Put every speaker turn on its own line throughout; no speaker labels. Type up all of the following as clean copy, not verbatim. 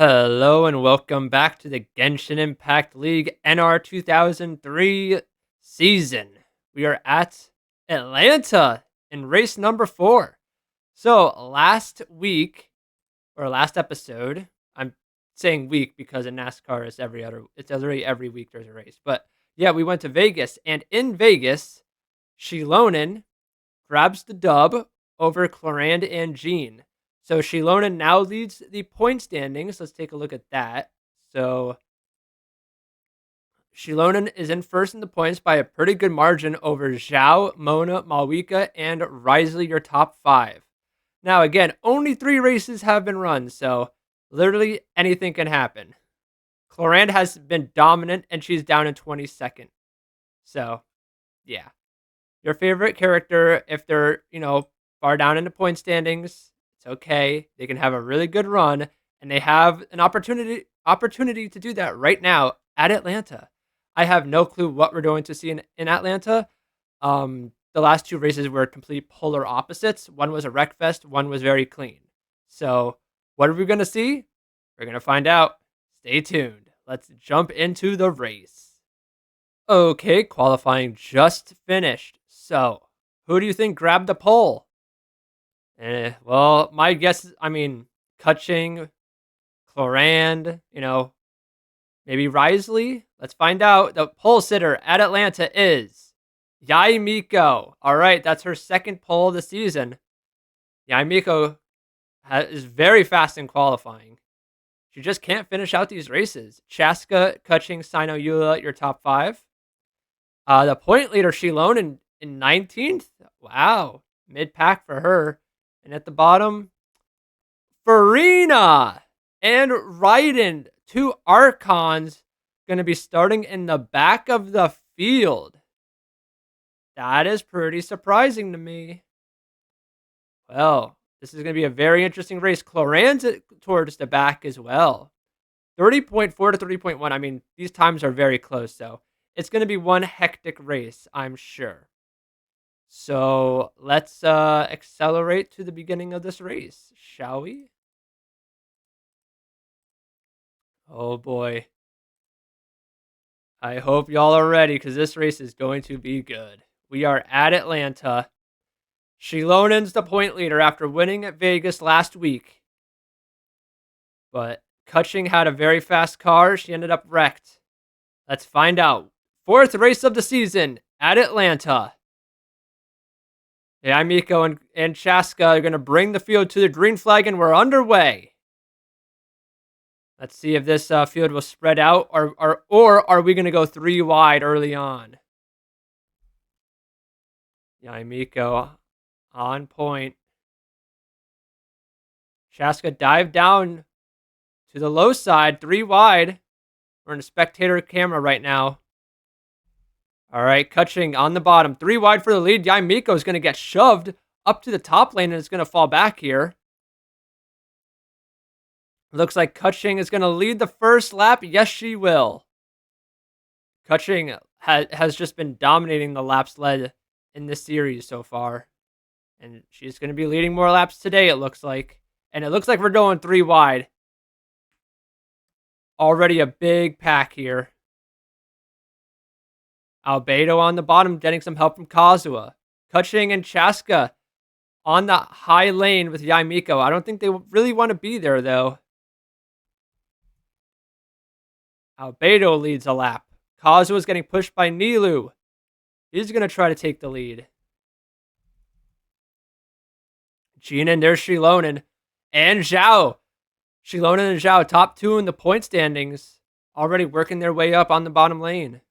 Hello and welcome back to the Genshin Impact League NR2003 season. We are at Atlanta in race number 4. So last week, or last episode, I'm saying week because in NASCAR it's already every week there's a race. But yeah, we went to Vegas, and in Vegas, Shilonen grabs the dub over Clorand and Jean. So Shilona now leads the point standings. Let's take a look at that. So Shilonen is in first in the points by a pretty good margin over Zhao, Mona, Malwika, and Risley, your top 5. Now, again, only 3 races have been run, so literally anything can happen. Clorand has been dominant, and she's down in 22nd. So, yeah. Your favorite character, if they're, far down in the point standings, it's okay. They can have a really good run, and they have an opportunity to do that right now at Atlanta. I have no clue what we're going to see in Atlanta. The last 2 races were complete polar opposites. One was a wreck fest, one was very clean. So, what are we going to see? We're going to find out. Stay tuned. Let's jump into the race. Okay, qualifying just finished. So, who do you think grabbed the pole? Well, my guess is, Kutching, Clorand, maybe Risley. Let's find out. The pole sitter at Atlanta is Yai Miko. All right, that's her second pole of the season. Yai Miko is very fast in qualifying. She just can't finish out these races. Chaska, Kutching, Sino Yula, your top 5. The point leader, Shilon, in 19th. Wow, mid-pack for her. And at the bottom, Farina and Raiden, 2 Archons, going to be starting in the back of the field. That is pretty surprising to me. Well, this is going to be a very interesting race. Clorand's towards the back as well. 30.4 to 30.1. These times are very close, so it's going to be one hectic race, I'm sure. So let's accelerate to the beginning of this race, shall we? Oh boy. I hope y'all are ready because this race is going to be good. We are at Atlanta. Shilonen's the point leader after winning at Vegas last week. But Kutching had a very fast car. She ended up wrecked. Let's find out. 4th race of the season at Atlanta. Yeah, Miko and Chaska are going to bring the field to the green flag, and we're underway. Let's see if this field will spread out, or are we going to go 3 wide early on? Yeah, Miko on point. Chaska dived down to the low side, 3 wide. We're in a spectator camera right now. All right, Kutching on the bottom. 3 wide for the lead. Yai Miko is going to get shoved up to the top lane and it's going to fall back here. Looks like Kutching is going to lead the first lap. Yes, she will. Kutching has just been dominating the laps led in this series so far. And she's going to be leading more laps today, it looks like. And it looks like we're going 3 wide. Already a big pack here. Albedo on the bottom, getting some help from Kazuha. Kutching and Chaska on the high lane with Yai Miko. I don't think they really want to be there, though. Albedo leads a lap. Kazuha is getting pushed by Nilu. He's going to try to take the lead. Jean and there's Shilonen. And Zhao. Shilonen and Zhao, top 2 in the point standings. Already working their way up on the bottom lane.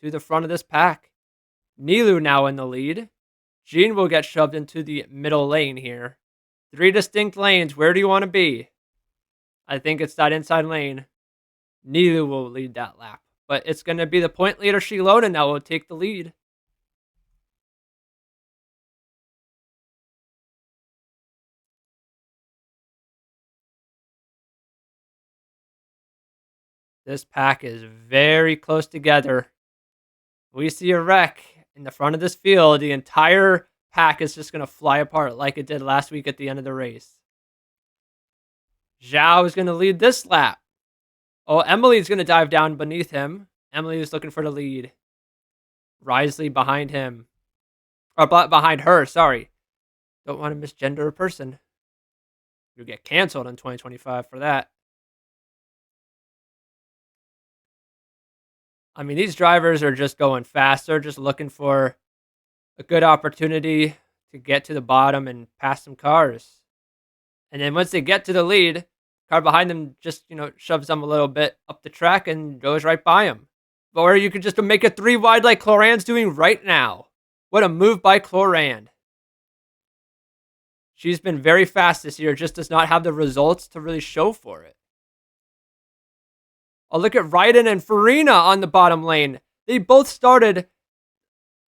To the front of this pack. Nilu now in the lead. Jean will get shoved into the middle lane here. 3 distinct lanes. Where do you want to be? I think it's that inside lane. Nilu will lead that lap. But it's going to be the point leader Shilonen that will take the lead. This pack is very close together. We see a wreck in the front of this field. The entire pack is just going to fly apart like it did last week at the end of the race. Zhao is going to lead this lap. Oh, Emily's going to dive down beneath him. Emily is looking for the lead. Risley behind him. Or behind her, sorry. Don't want to misgender a person. You'll get canceled in 2025 for that. I mean, these drivers are just going fast. They're just looking for a good opportunity to get to the bottom and pass some cars. And then once they get to the lead, car behind them just, shoves them a little bit up the track and goes right by them. Or you could just make it 3 wide like Cloran's doing right now. What a move by Cloran. She's been very fast this year, just does not have the results to really show for it. Oh, look at Raiden and Farina on the bottom lane. They both started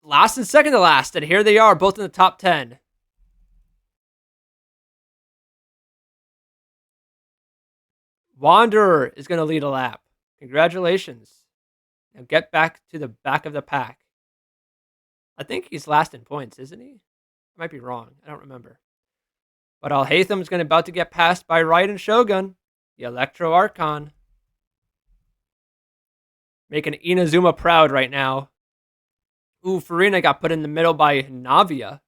last and second to last, and here they are, both in the top 10. Wanderer is going to lead a lap. Congratulations. Now get back to the back of the pack. I think he's last in points, isn't he? I might be wrong. I don't remember. But Alhatham's about to get passed by Raiden Shogun, the Electro Archon. Making Inazuma proud right now. Ooh, Farina got put in the middle by Navia.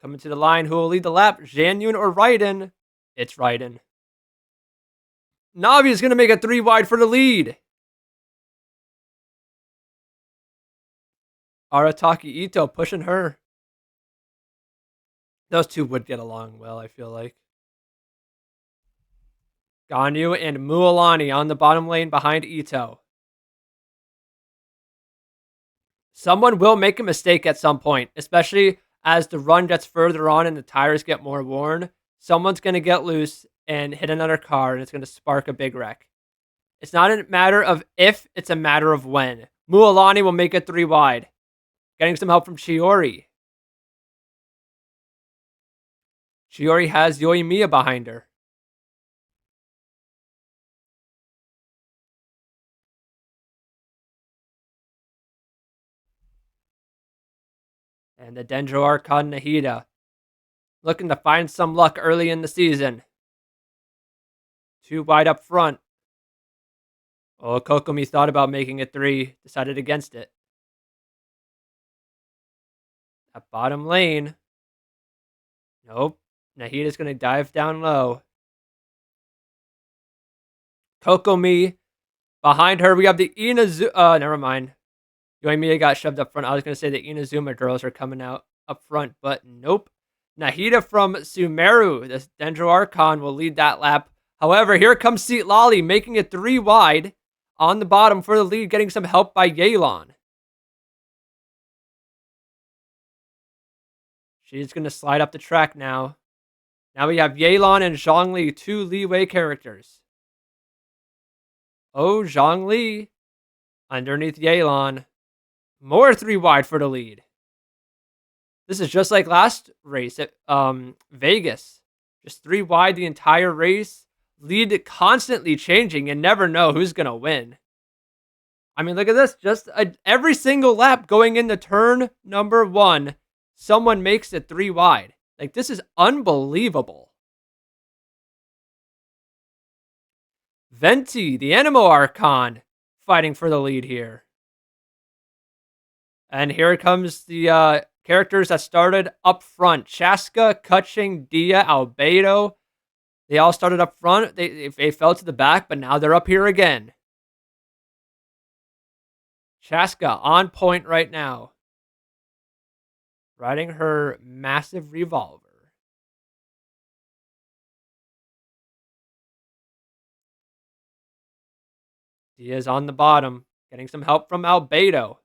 Coming to the line, who will lead the lap? Janyun or Raiden? It's Raiden. Navi is going to make a 3 wide for the lead. Arataki Ito pushing her. Those two would get along well, I feel like. Ganyu and Mualani on the bottom lane behind Ito. Someone will make a mistake at some point, especially as the run gets further on and the tires get more worn. Someone's going to get loose and hit another car, and it's going to spark a big wreck. It's not a matter of if, it's a matter of when. Mualani will make it 3 wide. Getting some help from Chiori. Chiori has Yoimiya behind her. And the Dendro Archon Nahida. Looking to find some luck early in the season. 2 wide up front. Oh, Kokomi thought about making it 3. Decided against it. That bottom lane. Nope. Nahida's going to dive down low. Kokomi. Behind her, we have the Inazuma. Never mind. Yoimiya got shoved up front. I was going to say the Inazuma girls are coming out up front, but nope. Nahida from Sumeru, the Dendro Archon, will lead that lap. However, here comes Seat Lolly, making it 3 wide on the bottom for the lead, getting some help by Yelan. She's going to slide up the track now. Now we have Yelan and Zhongli, 2 Li characters. Oh, Zhongli underneath Yelan. More 3 wide for the lead. This is just like last race at Vegas. Just 3 wide the entire race. Lead constantly changing. You never know who's going to win. I mean, look at this. Just every single lap going into turn number 1, someone makes it 3 wide. Like, this is unbelievable. Venti, the Animo Archon, fighting for the lead here. And here comes the characters that started up front. Chaska, Kutching, Dia, Albedo. They all started up front. They fell to the back, but now they're up here again. Chaska on point right now. Riding her massive revolver. Dia's on the bottom, getting some help from Albedo.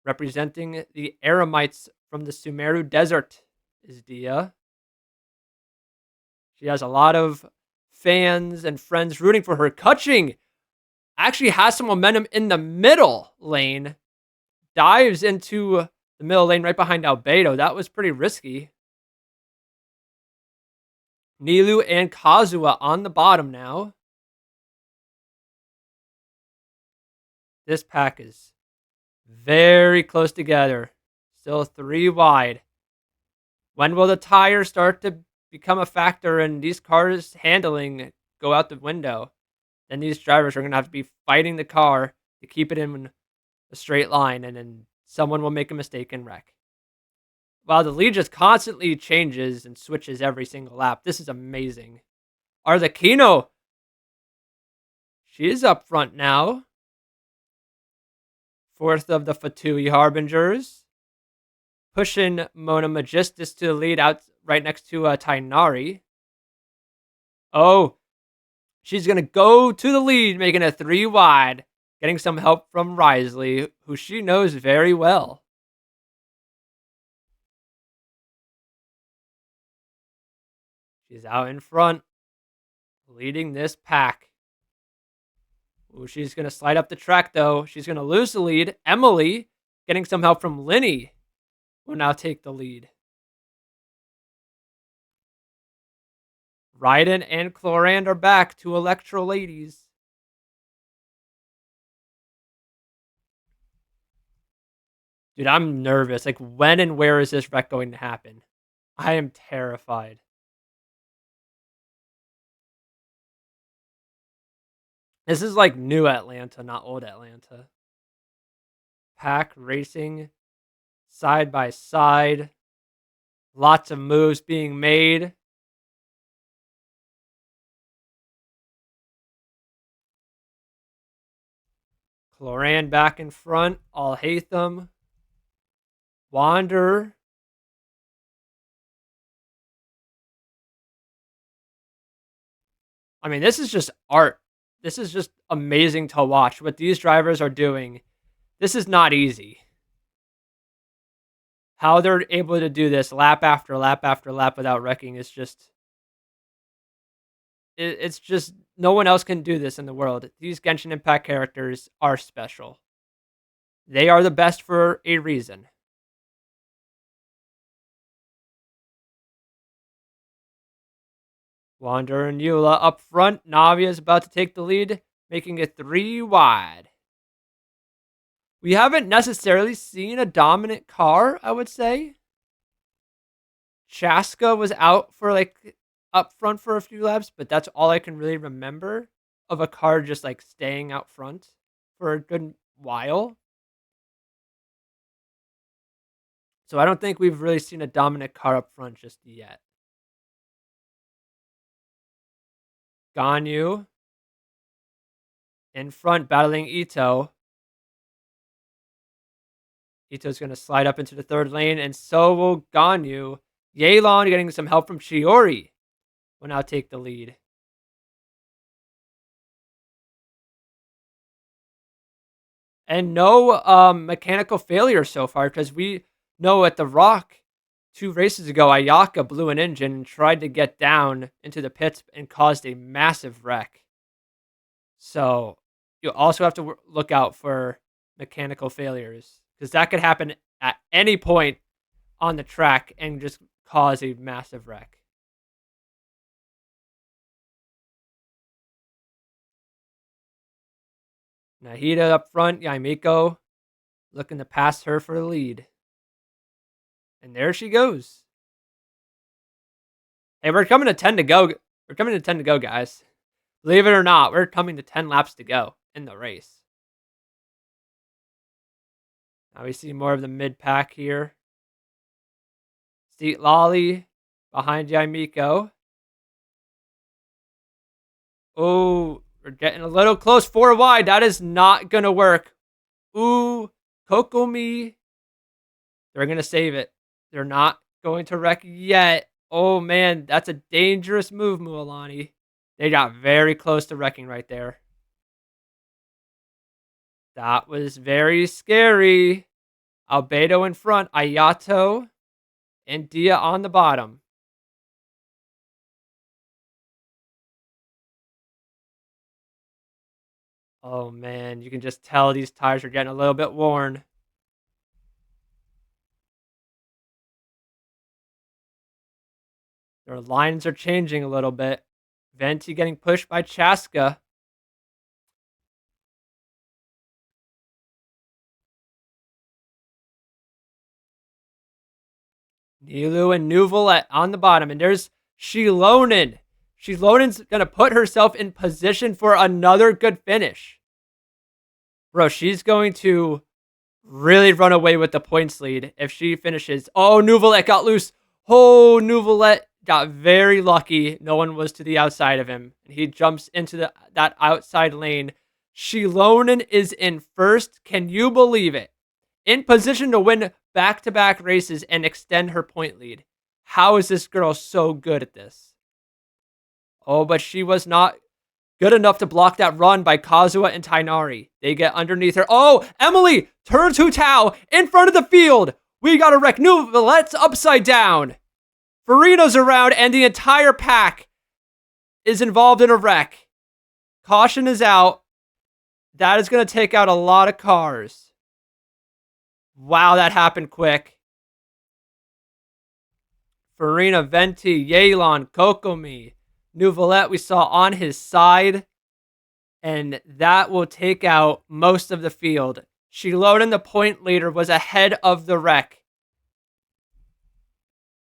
Representing the Eremites from the Sumeru Desert is Dia. She has a lot of fans and friends rooting for her. Kutching actually has some momentum in the middle lane. Dives into the middle lane right behind Albedo. That was pretty risky. Nilu and Kazuha on the bottom now. This pack is very close together. Still 3 wide. When will the tires start to become a factor and these cars handling go out the window? Then these drivers are going to have to be fighting the car to keep it in a straight line, and then someone will make a mistake and wreck. Wow, the lead just constantly changes and switches every single lap. This is amazing. Arlecchino, she is up front now. Fourth of the Fatui Harbingers. Pushing Mona Magistus to the lead out right next to Tainari. Oh, she's going to go to the lead, making it 3 wide. Getting some help from Risley, who she knows very well. She's out in front, leading this pack. Ooh, she's going to slide up the track, though. She's going to lose the lead. Emily, getting some help from Linny, will now take the lead. Ryden and Clorand are back to Electro Ladies. Dude, I'm nervous. Like, when and where is this wreck going to happen? I am terrified. This is like new Atlanta, not old Atlanta. Pack racing side by side. Lots of moves being made. Cloran back in front. Al Hatham. Wander. I mean, this is just art. This is just amazing to watch. What these drivers are doing. This is not easy. How they're able to do this lap after lap after lap without wrecking is just... It's just... No one else can do this in the world. These Genshin Impact characters are special. They are the best for a reason. Wander and Eula up front. Navi is about to take the lead, making it 3 wide. We haven't necessarily seen a dominant car, I would say. Chaska was out for like up front for a few laps, but that's all I can really remember of a car just like staying out front for a good while. So I don't think we've really seen a dominant car up front just yet. Ganyu in front battling Ito. Ito's going to slide up into the third lane, and so will Ganyu. Yelan getting some help from Chiori will now take the lead. And no mechanical failure so far, because we know at the Rock 2 races ago, Ayaka blew an engine and tried to get down into the pits and caused a massive wreck. So you also have to look out for mechanical failures, because that could happen at any point on the track and just cause a massive wreck. Nahida up front, Yaimiko looking to pass her for the lead. And there she goes. Hey, we're coming to 10 to go. We're coming to 10 to go, guys. Believe it or not, we're coming to 10 laps to go in the race. Now we see more of the mid-pack here. Seat Lolly behind Yaimiko. Oh, we're getting a little close. 4 wide. That is not going to work. Ooh, Kokomi. They're going to save it. They're not going to wreck yet. Oh, man. That's a dangerous move, Mualani. They got very close to wrecking right there. That was very scary. Albedo in front. Ayato and Dia on the bottom. Oh, man. You can just tell these tires are getting a little bit worn. Their lines are changing a little bit. Venti getting pushed by Chaska. Nilu and Nuvolet on the bottom. And there's Shilonen. Shilonen's going to put herself in position for another good finish. Bro, she's going to really run away with the points lead if she finishes. Oh, Nuvolet got loose. Oh, Nuvolet got very lucky. No one was to the outside of him. He jumps into that outside lane. Shilonen is in first. Can you believe it? In position to win back-to-back races and extend her point lead. How is this girl so good at this? Oh, but she was not good enough to block that run by Kazuha and Tainari. They get underneath her. Oh, Emily turns Hu Tao in front of the field. We got a wreck. Nuvolet's upside down. Farina's around, and the entire pack is involved in a wreck. Caution is out. That is going to take out a lot of cars. Wow, that happened quick. Farina, Venti, Yelan, Kokomi, Nuvolet we saw on his side. And that will take out most of the field. Shilonen, the point leader, was ahead of the wreck.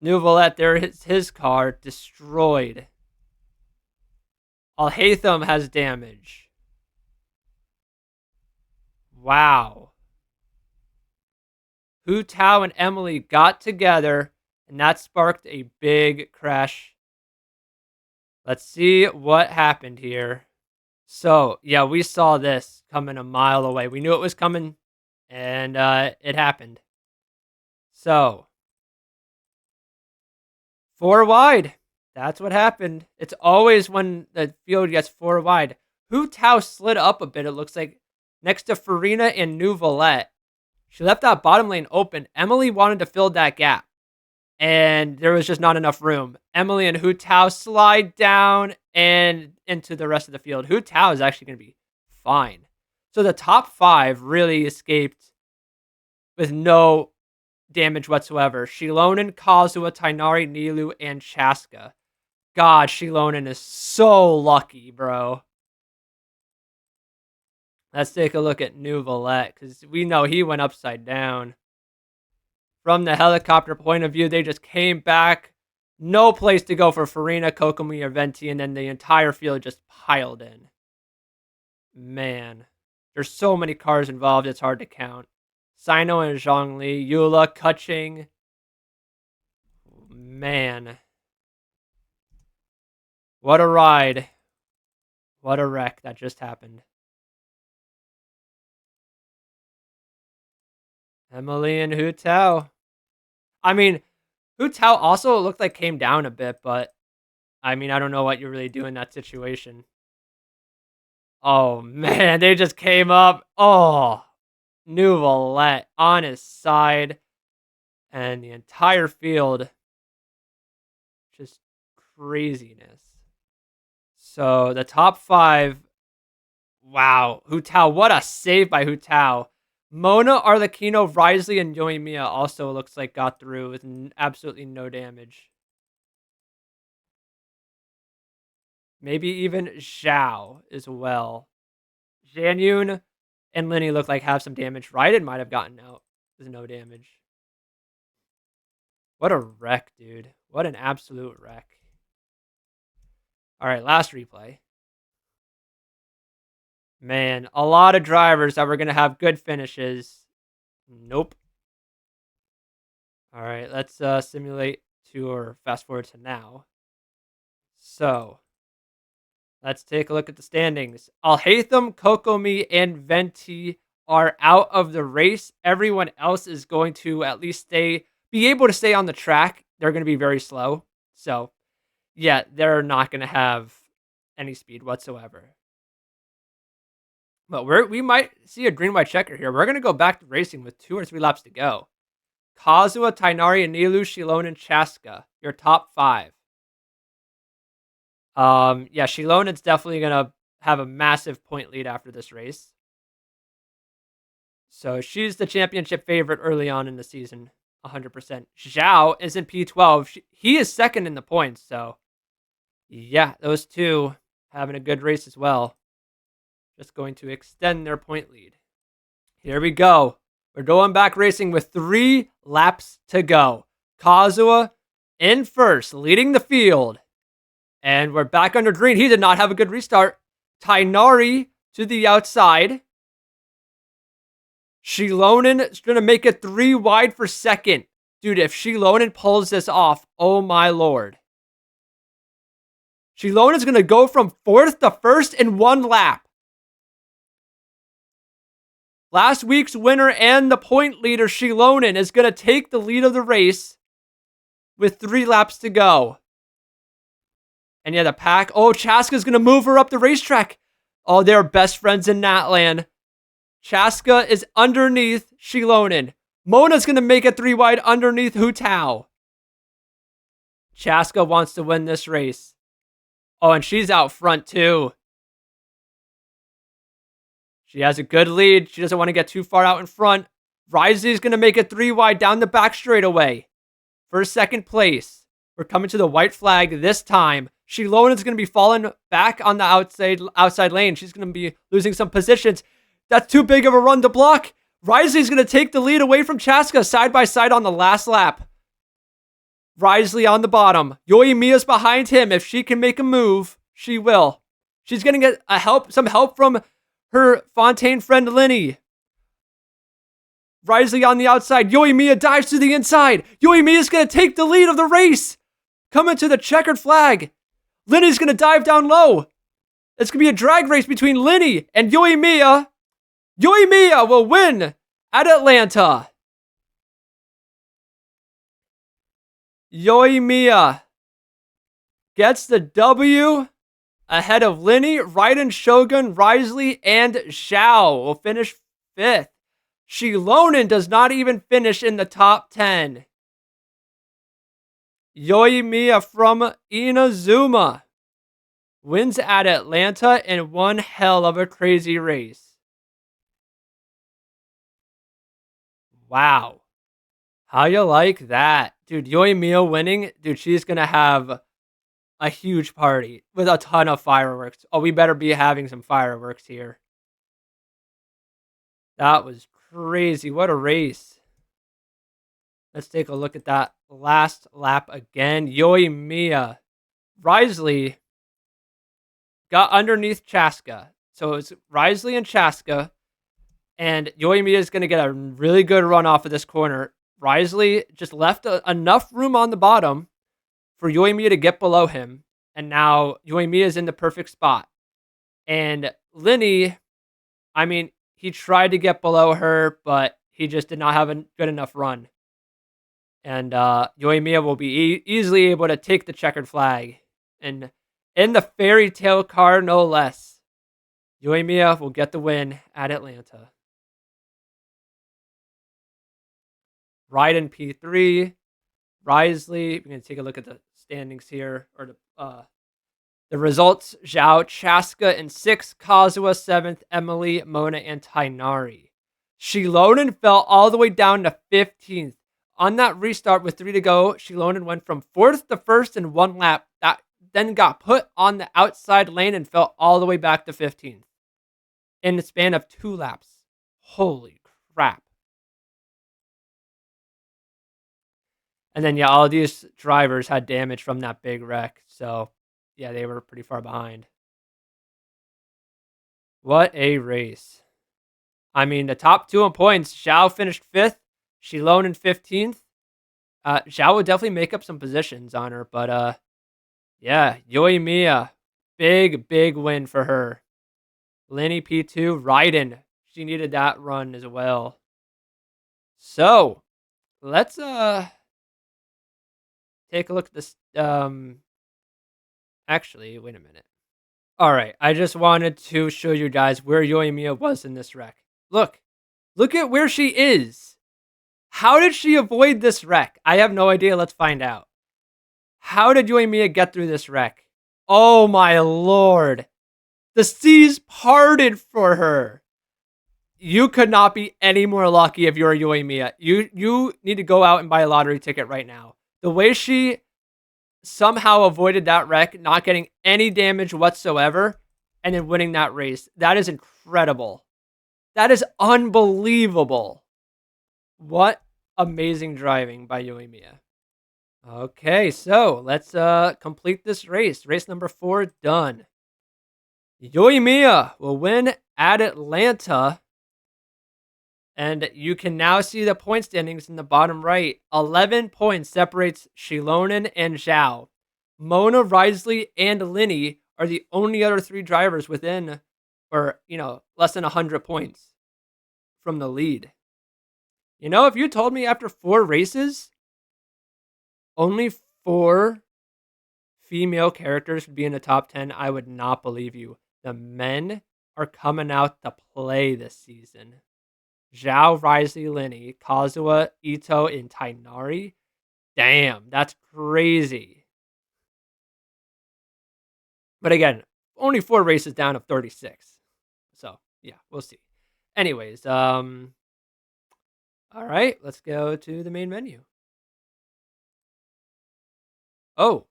Nuvolet, there is his car, destroyed. Alhaitham has damage. Wow. Hu Tao and Emily got together, and that sparked a big crash. Let's see what happened here. So, yeah, we saw this coming a mile away. We knew it was coming, and it happened. So, 4 wide. That's what happened. It's always when the field gets 4 wide. Hu Tao slid up a bit, it looks like, next to Farina and Nuvolet. She left that bottom lane open. Emily wanted to fill that gap, and there was just not enough room. Emily and Hu Tao slide down and into the rest of the field. Hu Tao is actually going to be fine. So the top 5 really escaped with no damage whatsoever. Shilonen, Kazuha, Tainari, Nilu, and Chaska. God, Shilonen is so lucky, bro. Let's take a look at Nuvolet, because we know he went upside down. From the helicopter point of view, they just came back. No place to go for Farina, Kokomi, or Venti, and then the entire field just piled in. Man, there's so many cars involved, it's hard to count. Sino and Zhongli, Eula, Kuching. Man. What a ride. What a wreck that just happened. Emily and Hu Tao. I mean, Hu Tao also looked like came down a bit, but I mean, I don't know what you really do in that situation. Oh, man, they just came up. Oh, Nuvolet on his side. And the entire field. Just craziness. So, the top 5. Wow. Hu Tao, what a save by Hu Tao. Mona, Arlecchino, Risley, and Yoimiya also looks like got through with absolutely no damage. Maybe even Zhao as well. Janyun and Linny look like have some damage. Raiden might have gotten out with no damage. What a wreck, dude. What an absolute wreck. All right, last replay. Man, a lot of drivers that were going to have good finishes. Nope. All right, let's simulate to or fast forward to now. So, let's take a look at the standings. Alhaitham, Kokomi, and Venti are out of the race. Everyone else is going to at least be able to stay on the track. They're going to be very slow. So, yeah, they're not going to have any speed whatsoever. But we might see a green white checker here. We're going to go back to racing with 2 or 3 laps to go. Kazuha, Tainari, and Nilu, Shilonen, and Chaska. Your top 5. Yeah, Shilonen's definitely going to have a massive point lead after this race. So she's the championship favorite early on in the season. 100%. Zhao is in P12. He is second in the points. So, yeah, those two having a good race as well. Just going to extend their point lead. Here we go. We're going back racing with 3 laps to go. Kazuha in first, leading the field. And we're back under green. He did not have a good restart. Tainari to the outside. Shilonen is going to make it 3 wide for second. Dude, if Shilonen pulls this off, oh my lord. Shilonen is going to go from 4th to 1st in 1 lap. Last week's winner and the point leader, Shilonen, is going to take the lead of the race with 3 laps to go. And yeah, the pack. Oh, Chaska's going to move her up the racetrack. Oh, they're best friends in Natland. Chaska is underneath Shilonen. Mona's going to make it 3 wide underneath Hu Tao. Chaska wants to win this race. Oh, and she's out front too. She has a good lead. She doesn't want to get too far out in front. Risely's going to make it 3 wide down the back straightaway for second place. We're coming to the white flag this time. Shilonen's going to be falling back on the outside lane. She's going to be losing some positions. That's too big of a run to block. Risely's going to take the lead away from Chaska side by side on the last lap. Risely on the bottom. Yoimiya's behind him. If she can make a move, she will. She's going to get some help from her Fontaine friend Linny. Risely on the outside. Yoimiya dives to the inside. Yoimiya's going to take the lead of the race. Coming to the checkered flag. Linny's going to dive down low. It's going to be a drag race between Linny and Yoimiya. Yoimiya will win at Atlanta. Yoimiya gets the W ahead of Linny, Raiden, Shogun, Risely, and Zhao will finish 5th. Shilonen does not even finish in the top 10. Yoimiya from Inazuma wins at Atlanta in one hell of a crazy race. Wow. How you like that? Dude, Yoimiya winning, dude, she's going to have a huge party with a ton of fireworks. Oh, we better be having some fireworks here. That was crazy. What a race. Let's take a look at that last lap again. Yoimiya. Risely got underneath Chaska. So it's Risely and Chaska. And Yoimiya is going to get a really good run off of this corner. Risely just left enough room on the bottom for Yoimiya to get below him. And now Yoimiya is in the perfect spot. And Linny, I mean, he tried to get below her, but he just did not have a good enough run. And Yoimiya will be easily able to take the checkered flag. And in the fairy tale car, no less. Yoimiya will get the win at Atlanta. Raiden P3, Risely. We're going to take a look at the standings here, or the results. Zhao, Chaska in 6th, Kazuha 7th, Emily, Mona, and Tainari. Shilonen fell all the way down to 15th. On that restart with 3 to go, Shilonen went from 4th to 1st in 1 lap. That then got put on the outside lane and fell all the way back to 15th in the span of 2 laps. Holy crap. And then, yeah, all these drivers had damage from that big wreck. So, yeah, they were pretty far behind. What a race. I mean, the top 2 in points, Zhao finished 5th, Shilonen 15th. Zhao would definitely make up some positions on her. But, yeah, Yoimiya, big win for her. Linny P2, Raiden, she needed that run as well. So, let's take a look at this. Actually, wait a minute. All right, I just wanted to show you guys where Yoimiya was in this wreck. Look at where she is. How did she avoid this wreck? I have no idea. Let's find out. How did Yoimiya get through this wreck? Oh my lord. The seas parted for her. You could not be any more lucky if you're Yoimiya. You need to go out and buy a lottery ticket right now. The way she somehow avoided that wreck, not getting any damage whatsoever, and then winning that race. That is incredible. That is unbelievable. What amazing driving by Yoimiya. Okay, so let's complete this race. Race number 4 done. Yoimiya will win at Atlanta. And you can now see the point standings in the bottom right. 11 points separates Shilonen and Zhao. Mona, Risley, and Linny are the only other 3 drivers within, or, less than 100 points from the lead. If you told me after 4 races, only 4 female characters would be in the top 10, I would not believe you. The men are coming out to play this season. Zhao, Risley, Linny, Kazuha, Ito, and Tainari. Damn, that's crazy. But again, only 4 races down of 36. So, yeah, we'll see. Anyways, all right, let's go to the main menu. Oh,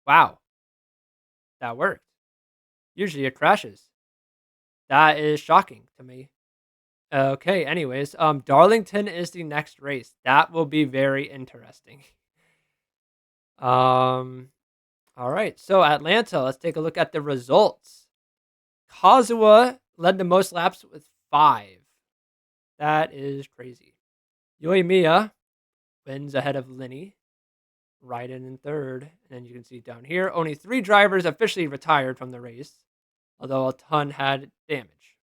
wow. That worked. Usually it crashes. That is shocking to me. Okay, anyways, Darlington is the next race. That will be very interesting. All right, so Atlanta, let's take a look at the results. Kazuha led the most laps with 5. That is crazy. Yoimiya wins ahead of Linny. Raiden in third. And then you can see down here, only 3 drivers officially retired from the race, although a ton had damage.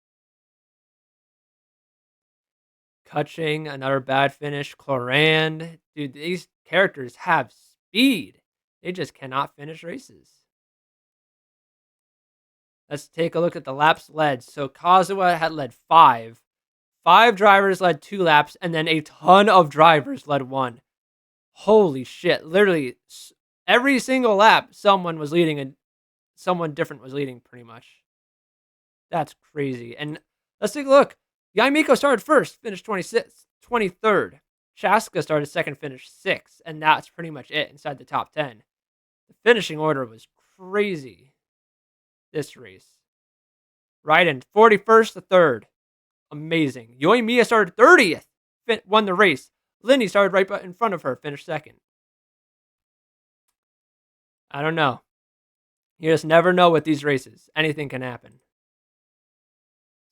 Kutching, another bad finish. Clorand. Dude, these characters have speed. They just cannot finish races. Let's take a look at the laps led. So Kazuha had led 5. 5 drivers led 2 laps, and then a ton of drivers led 1. Holy shit. Literally, every single lap, someone was leading, and someone different was leading, pretty much. That's crazy. And let's take a look. Yaimiko started first, finished 26th, 23rd. Chaska started second, finished 6th. And that's pretty much it inside the top 10. The finishing order was crazy this race. Raiden, 41st to 3rd. Amazing. Yoimiya started 30th, won the race. Linny started right in front of her, finished 2nd. I don't know. You just never know with these races. Anything can happen.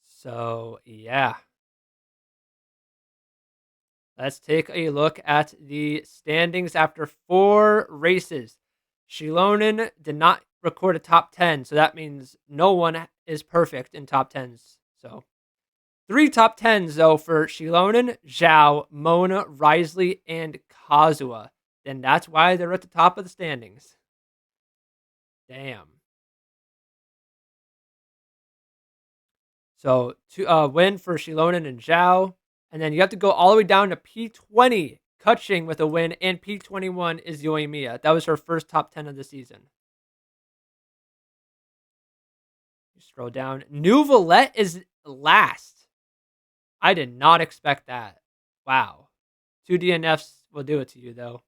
So, yeah. Let's take a look at the standings after 4 races. Shilonen did not record a top 10, so that means no one is perfect in top 10s. So, 3 top 10s, though, for Shilonen, Zhao, Mona, Risley, and Kazuha. Then that's why they're at the top of the standings. Damn. So, win for Shilonen and Zhao. And then you have to go all the way down to P20. Kutching with a win, and P21 is Yoimiya. That was her first top 10 of the season. You scroll down. Neuvillette is last. I did not expect that. Wow. 2 DNFs will do it to you, though.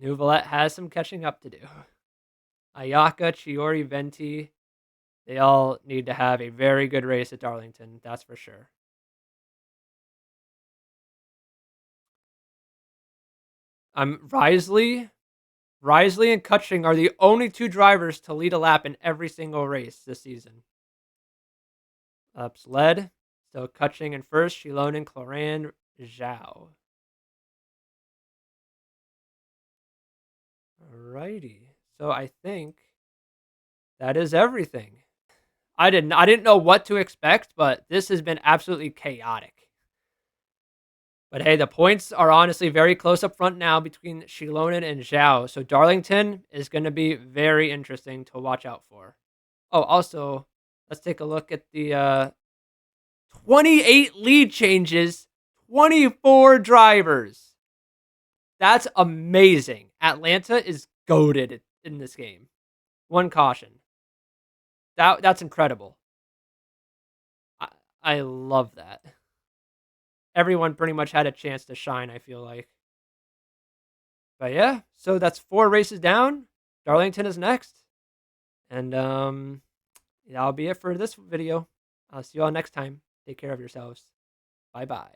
Neuvillette has some catching up to do. Ayaka, Chiori, Venti, they all need to have a very good race at Darlington, that's for sure. Risley and Kutching are the only 2 drivers to lead a lap in every single race this season. Laps led. So Kutching in first, Shilonen, Clorand, Zhao. Alrighty. So I think that is everything. I didn't know what to expect, but this has been absolutely chaotic. But hey, the points are honestly very close up front now between Shilonen and Zhao. So Darlington is going to be very interesting to watch out for. Oh, also, let's take a look at the 28 lead changes, 24 drivers. That's amazing. Atlanta is goated in this game. One caution. That's incredible. I love that. Everyone pretty much had a chance to shine, I feel like. But yeah, so that's 4 races down. Darlington is next. And that'll be it for this video. I'll see you all next time. Take care of yourselves. Bye-bye.